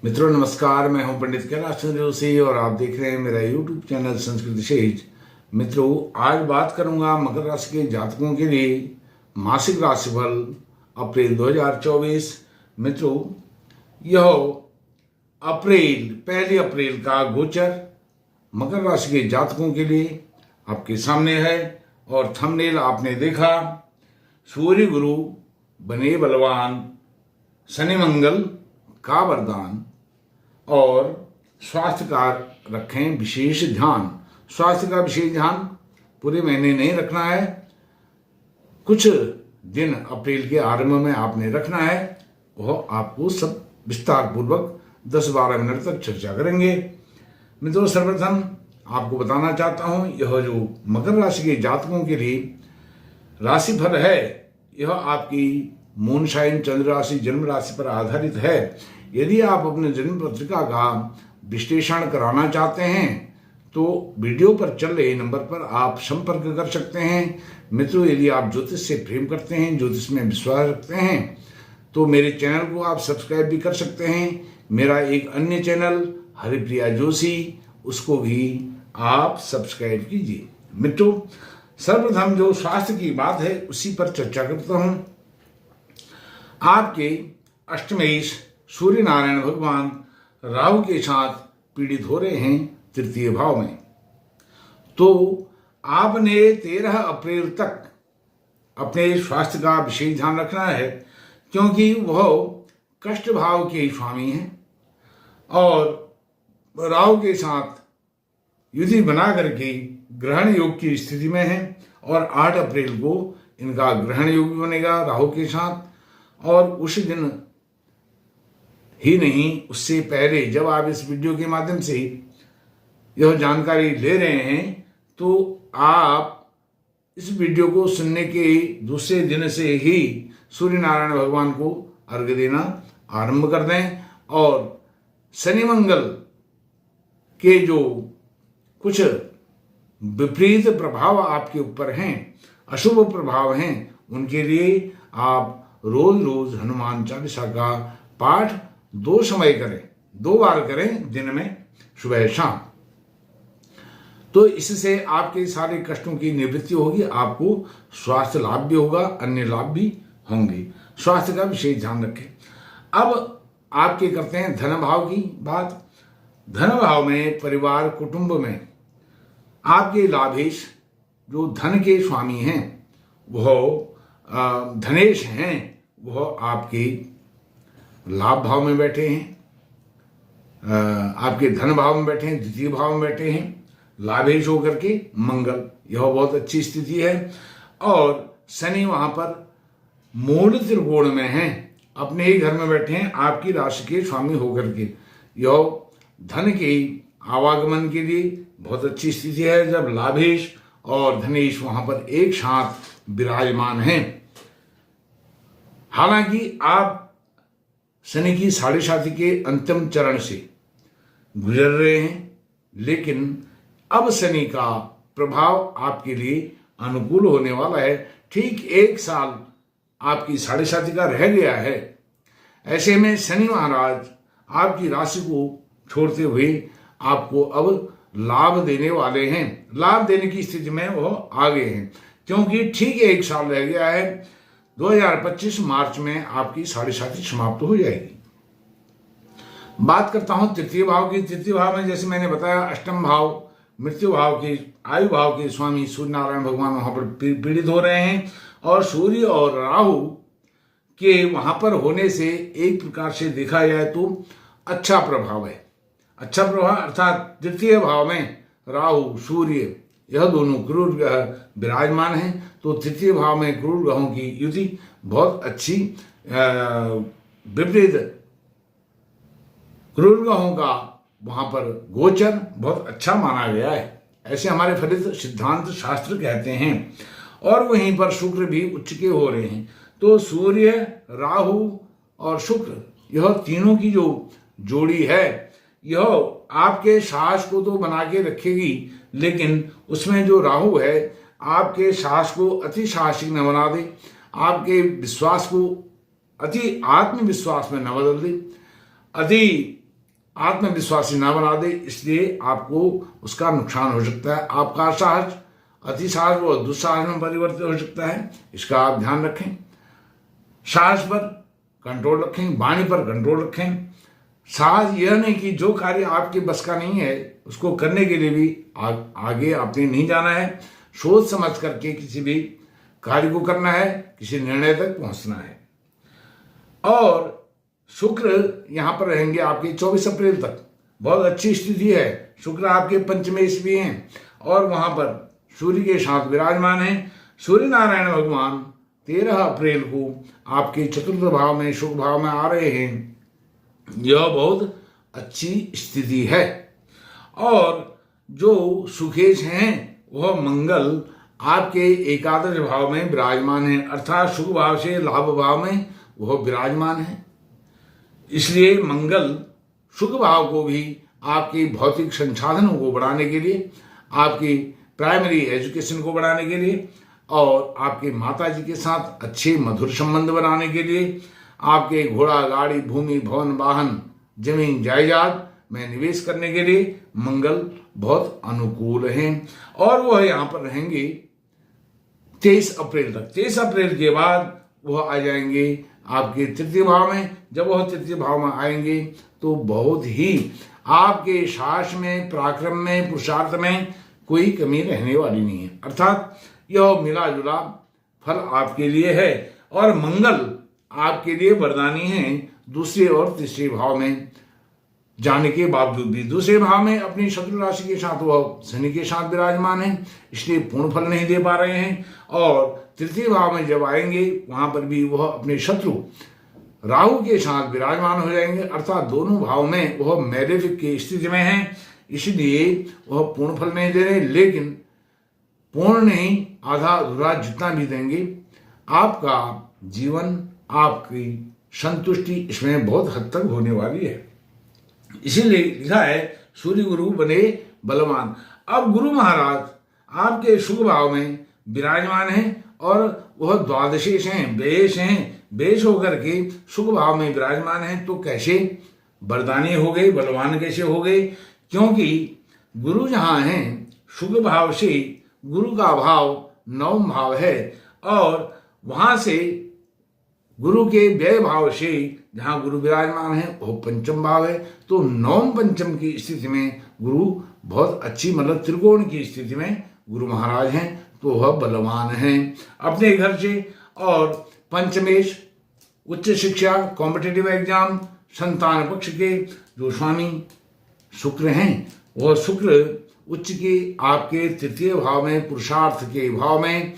मित्रों नमस्कार, मैं हूं पंडित कैलाश चंद्र जोशी और आप देख रहे हैं मेरा यूट्यूब चैनल संस्कृत विशेष। मित्रों, आज बात करूंगा मकर राशि के जातकों के लिए मासिक राशिफल अप्रैल 2024। मित्रों, यह पहली अप्रैल का गोचर मकर राशि के जातकों के लिए आपके सामने है और थंबनेल आपने देखा। सूर्य गुरु बने बलवान, शनि मंगल का वरदान और स्वास्थ्य का रखें विशेष ध्यान। स्वास्थ्य का विशेष ध्यान पूरे महीने नहीं रखना है, कुछ दिन अप्रैल के आरंभ में आपने रखना है। वह आपको सब विस्तार पूर्वक 10-12 मिनट तक चर्चा करेंगे। मित्रों, सर्वप्रथम आपको बताना चाहता हूं, यह जो मकर राशि के जातकों के लिए राशिफल है, यह आपकी मून साइन चंद्र राशि जन्म राशि पर आधारित है। यदि आप अपने जन्म पत्रिका का विश्लेषण कराना चाहते हैं तो वीडियो पर चल रहे नंबर पर आप संपर्क कर सकते हैं। मित्रों, यदि आप ज्योतिष से प्रेम करते हैं, ज्योतिष में विश्वास रखते हैं, तो मेरे चैनल को आप सब्सक्राइब भी कर सकते हैं। मेरा एक अन्य चैनल हरिप्रिया जोशी, उसको भी आप सब्सक्राइब कीजिए। मित्रों, सर्वप्रथम जो स्वास्थ्य की बात है उसी पर चर्चा करता हूं। आपके अष्टमेश सूर्य नारायण भगवान राहु के साथ पीड़ित हो रहे हैं तृतीय भाव में। तो आपने 13 अप्रैल तक अपने स्वास्थ्य का विशेष ध्यान रखना है, क्योंकि वह कष्ट भाव के स्वामी हैं और राहु के साथ युति बना करके ग्रहण योग की स्थिति में है और 8 अप्रैल को इनका ग्रहण योग भी बनेगा राहु के साथ। और उस दिन ही नहीं, उससे पहले जब आप इस वीडियो के माध्यम से यह जानकारी ले रहे हैं तो आप इस वीडियो को सुनने के दूसरे दिन से ही सूर्य नारायण भगवान को अर्घ्य देना आरंभ कर दें। और शनि मंगल के जो कुछ विपरीत प्रभाव आपके ऊपर हैं, अशुभ प्रभाव हैं, उनके लिए आप रोज रोज हनुमान चालीसा का पाठ 2 समय करें, 2 बार करें दिन में, सुबह शाम। तो इससे आपके सारे कष्टों की निवृत्ति होगी, आपको स्वास्थ्य लाभ भी होगा, अन्य लाभ भी होंगे। स्वास्थ्य का विशेष ध्यान रखें। अब आपके करते हैं धन भाव की बात। धन भाव में परिवार कुटुंब में आपके लाभेश जो धन के स्वामी हैं, वह धनेश हैं, वह आपके लाभ भाव में बैठे हैं, आपके धन भाव में बैठे हैं, द्वितीय भाव में बैठे हैं, लाभेश होकर के मंगल, यह बहुत अच्छी स्थिति है। और शनि वहां पर मूल त्रिकोण में हैं, अपने ही घर में बैठे हैं, आपकी राशि के स्वामी होकर के। यह धन के आवागमन के लिए बहुत अच्छी स्थिति है जब लाभेश और धनेश वहां पर एक साथ विराजमान हैं। हालांकि आप शनि की 7.5 के अंतिम चरण से गुजर रहे हैं, लेकिन अब शनि का प्रभाव आपके लिए अनुकूल होने वाला है। ठीक 1 साल आपकी 7.5 का रह गया है। ऐसे में शनि महाराज आपकी राशि को छोड़ते हुए आपको अब लाभ देने वाले हैं। लाभ देने की स्थिति में वो आ गए हैं, क्योंकि ठीक 1 साल रह गया है। 2025 मार्च में आपकी 7.5 समाप्त हो जाएगी। बात करता हूं तृतीय भाव की। तृतीय भाव में जैसे मैंने बताया, अष्टम भाव मृत्यु भाव के, आयु भाव के स्वामी सूर्य नारायण भगवान वहां पर पीड़ित हो रहे हैं और सूर्य और राहु के वहां पर होने से एक प्रकार से देखा जाए तो अच्छा प्रभाव है। अच्छा प्रभाव अर्थात तृतीय भाव में राहु सूर्य यह दोनों क्रूर ग्रह विराजमान हैं, तो तृतीय भाव में क्रूर ग्रहों की युति बहुत अच्छी, विपरीत क्रूर ग्रहों का वहां पर गोचर बहुत अच्छा माना गया है, ऐसे हमारे फलित सिद्धांत शास्त्र कहते हैं। और वहीं पर शुक्र भी उच्च के हो रहे हैं। तो सूर्य, राहु और शुक्र, यह तीनों की जो जोड़ी है, यह आपके साहस को तो बना के रखेगी, लेकिन उसमें जो राहु है आपके साहस को अति साहसिक न बना दे, आपके विश्वास को अति आत्मविश्वास में न बदल दे, अति आत्मविश्वासी ना बना दे, इसलिए आपको उसका नुकसान हो सकता है। आपका साहस अति साहस व दुस्साहस में परिवर्तित हो सकता है, इसका आप ध्यान रखें। साहस पर कंट्रोल रखें, वाणी पर कंट्रोल रखें। साहस यह नहीं कि जो कार्य आपके बस का नहीं है उसको करने के लिए भी आगे आपने नहीं जाना है। सोच समझ करके किसी भी कार्य को करना है, किसी निर्णय तक पहुंचना है। और शुक्र यहां पर रहेंगे आपके 24 अप्रैल तक, बहुत अच्छी स्थिति है। शुक्र आपके पंचमेश भी हैं और वहां पर सूर्य के साथ विराजमान हैं। सूर्य नारायण भगवान 13 अप्रैल को आपके चतुर्थ भाव में, शुभ भाव में आ रहे हैं। यह बहुत अच्छी स्थिति है। और जो सुखेश हैं वह मंगल आपके एकादश भाव में विराजमान है, अर्थात शुभ भाव से लाभ भाव में वह विराजमान है। इसलिए मंगल शुभ भाव को भी आपके भौतिक संसाधनों को बढ़ाने के लिए, आपकी प्राइमरी एजुकेशन को बढ़ाने के लिए और आपके माता जी के साथ अच्छे मधुर संबंध बनाने के लिए, आपके घोड़ा गाड़ी भूमि भवन वाहन जमीन जायदाद में निवेश करने के लिए मंगल बहुत अनुकूल हैं। और वह यहाँ पर रहेंगे 23 अप्रैल तक। 23 अप्रैल के बाद वह आ जाएंगे आपके तृतीय भाव में। जब वह तृतीय भाव में आएंगे तो बहुत ही आपके साहस में, पराक्रम में, पुरुषार्थ में कोई कमी रहने वाली नहीं है। अर्थात यह मिला जुला फल आपके लिए है। और मंगल आपके लिए वरदानी है दूसरे और तीसरे भाव में जाने के बावजूद भी। दूसरे भाव में अपनी शत्रु राशि के साथ वह शनि के साथ विराजमान है, इसलिए पूर्ण फल नहीं दे पा रहे हैं। और तृतीय भाव में जब आएंगे वहां पर भी वह अपने शत्रु राहु के साथ विराजमान हो जाएंगे, अर्थात दोनों भाव में वह मैलेफिक की स्थिति में है, इसलिए वह पूर्ण फल नहीं दे रहे। लेकिन पूर्ण नहीं, आधा अधूरा जितना भी देंगे, आपका जीवन, आपकी संतुष्टि इसमें बहुत हद तक होने वाली है। इसीलिए लिखा है सूर्य गुरु बने बलवान। अब गुरु महाराज आपके शुभ भाव में विराजमान हैं और वह द्वादशेश हैं, बेश हैं। बेश होकर के शुभ भाव में विराजमान हैं, तो कैसे वरदानी हो गए, बलवान कैसे हो गए? क्योंकि गुरु जहां हैं शुभ भाव से, गुरु का भाव नवम भाव है और वहां से गुरु के व्यय भाव से जहां गुरु विराजमान है वो पंचम भाव है। तो नवम पंचम की स्थिति में गुरु बहुत अच्छी, मतलब त्रिकोण की स्थिति में गुरु महाराज हैं, तो वह बलवान हैं अपने घर से। और पंचमेश उच्च शिक्षा, कॉम्पिटिटिव एग्जाम, संतान पक्ष के जो स्वामी शुक्र हैं, वह शुक्र उच्च के आपके तृतीय भाव में, पुरुषार्थ के भाव में,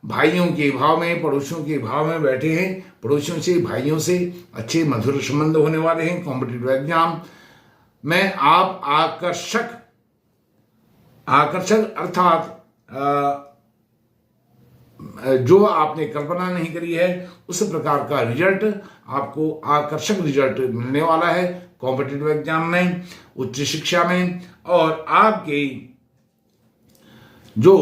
भाइयों के भाव में, पड़ोसियों के भाव में बैठे हैं। पड़ोसियों से, भाइयों से अच्छे मधुर संबंध होने वाले हैं। कॉम्पिटिटिव एग्जाम में आप आकर्षक अर्थात जो आपने कल्पना नहीं करी है उस प्रकार का रिजल्ट, आपको आकर्षक रिजल्ट मिलने वाला है कॉम्पिटिटिव एग्जाम में, उच्च शिक्षा में। और आपके जो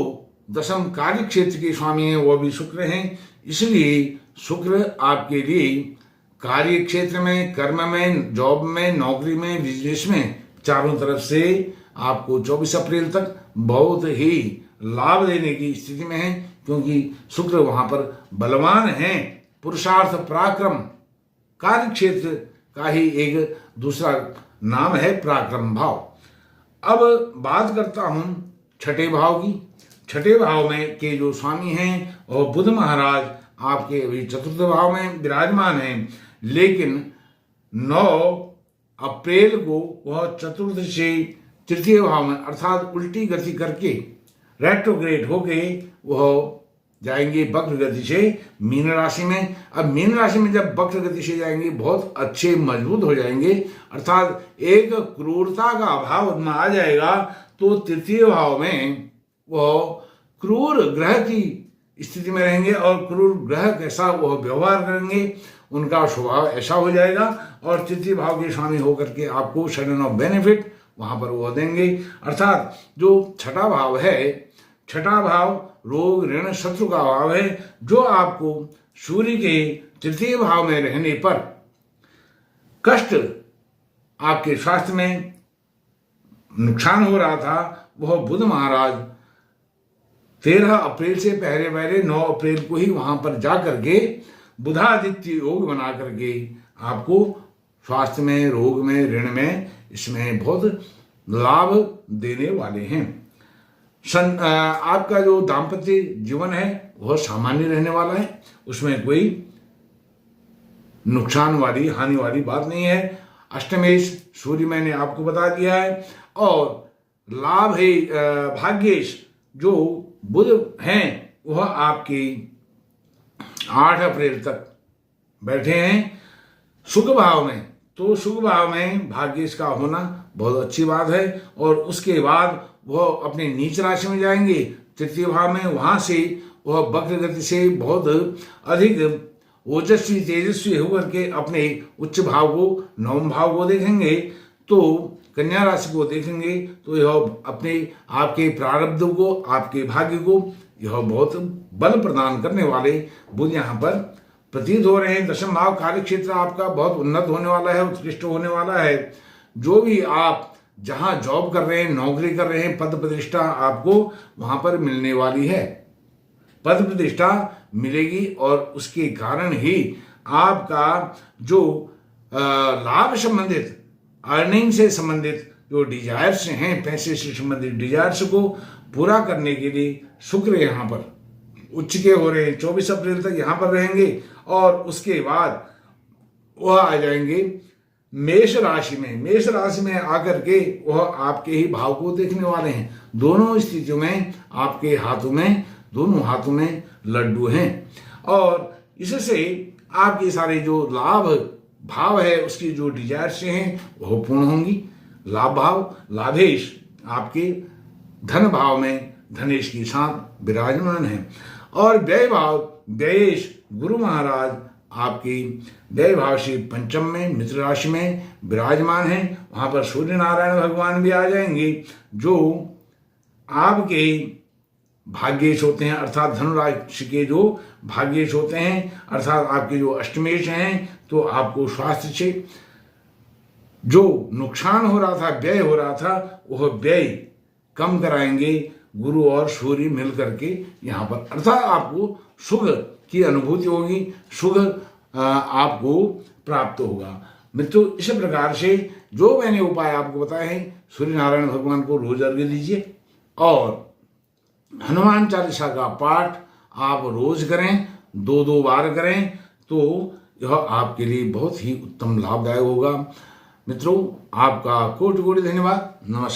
दशम कार्य क्षेत्र के स्वामी हैं वह भी शुक्र हैं, इसलिए शुक्र आपके लिए कार्य क्षेत्र में, कर्म में, जॉब में, नौकरी में, बिजनेस में, चारों तरफ से आपको 24 अप्रैल तक बहुत ही लाभ देने की स्थिति में है, क्योंकि शुक्र वहां पर बलवान हैं। पुरुषार्थ, पराक्रम, कार्य क्षेत्र का ही एक दूसरा नाम है पराक्रम भाव। अब बात करता हूं छठे भाव की। छठे भाव में के जो स्वामी हैं और बुध महाराज आपके अभी चतुर्थ भाव में विराजमान हैं, लेकिन 9 अप्रैल को वह चतुर्थ से तृतीय भाव में, अर्थात उल्टी गति करके रेट्रोग्रेड होके वह जाएंगे वक्र गति से मीन राशि में। अब मीन राशि में जब वक्र गति से जाएंगे बहुत अच्छे मजबूत हो जाएंगे, अर्थात एक क्रूरता का भाव उनमें आ जाएगा। तो तृतीय भाव में वह क्रूर ग्रह की स्थिति में रहेंगे और क्रूर ग्रह कैसा वह व्यवहार करेंगे, उनका स्वभाव ऐसा हो जाएगा। और तृतीय भाव के स्वामी होकर के आपको सडन ऑफ बेनिफिट वहां पर वह देंगे। अर्थात जो छठा भाव है, छठा भाव रोग ऋण शत्रु का भाव है, जो आपको सूर्य के तृतीय भाव में रहने पर कष्ट आपके स्वास्थ्य में नुकसान हो रहा था, वह बुध महाराज 13 अप्रैल से पहले पहले 9 अप्रैल को ही वहां पर जा करके बुधादित्य योग बना करके आपको स्वास्थ्य में, रोग में, ऋण में, इसमें बहुत लाभ देने वाले हैं। आपका जो दाम्पत्य जीवन है वह सामान्य रहने वाला है, उसमें कोई नुकसान वाली, हानि वाली बात नहीं है। अष्टमेश सूर्य मैंने आपको बता दिया है, और लाभ है भाग्येश जो बुध हैं वह आपके 8 अप्रैल तक बैठे हैं शुक्र भाव में। तो शुक्र भाव में भाग्येश का होना बहुत अच्छी बात है, और उसके बाद वह अपने नीच राशि में जाएंगे तृतीय भाव में। वहां से वह वक्र गति से बहुत अधिक ओजस्वी तेजस्वी होकर के अपने उच्च भाव को, नवम भाव को देखेंगे, तो कन्या राशि को देखेंगे, तो यह अपने आपके प्रारब्ध को, आपके भाग्य को यह बहुत बल प्रदान करने वाले बुध यहाँ पर प्रतीत हो रहे हैं। दशम भाव कार्य क्षेत्र आपका बहुत उन्नत होने वाला है, उत्कृष्ट होने वाला है। जो भी आप जहां जॉब कर रहे हैं, नौकरी कर रहे हैं, पद प्रतिष्ठा आपको वहां पर मिलने वाली है, पद प्रतिष्ठा मिलेगी, और उसके कारण ही आपका जो लाभ संबंधित, अर्निंग से संबंधित जो डिजायर्स हैं, पैसे से संबंधित डिजायर्स को पूरा करने के लिए शुक्र यहाँ पर उच्च के हो रहे हैं। 24 अप्रैल तक यहाँ पर रहेंगे, और उसके बाद वह आ जाएंगे मेष राशि में। मेष राशि में आकर के वह आपके ही भाव को देखने वाले हैं। दोनों स्थितियों में आपके हाथों में, दोनों हाथों में लड्डू हैं, और इससे आपके सारे जो लाभ भाव है, उसकी जो डिजायर्स हैं वह पूर्ण होंगी। लाभ भाव, लाभेश आपके धन भाव में धनेश के साथ विराजमान है, और व्यय भाव, व्ययेश गुरु महाराज आपकी व्यय भाव से पंचम में मित्र राशि में विराजमान है। वहां पर सूर्य नारायण भगवान भी आ जाएंगे, जो आपके भाग्येश होते हैं, अर्थात धनु राशि के जो भाग्येश होते हैं, अर्थात आपके जो अष्टमेश हैं, तो आपको स्वास्थ्य से जो नुकसान हो रहा था, व्यय हो रहा था, वह व्यय कम कराएंगे गुरु और सूर्य मिल करके यहाँ पर, अर्थात आपको सुख की अनुभूति होगी, सुख आपको प्राप्त होगा। मित्रों, इस प्रकार से जो मैंने उपाय आपको बताए हैं, सूर्य नारायण भगवान को रोज अर्घ्य दीजिए, और हनुमान चालीसा का पाठ आप रोज करें, 2-2 बार करें, तो यह आपके लिए बहुत ही उत्तम लाभदायक होगा। मित्रों, आपका कोटि कोटि धन्यवाद। नमस्कार।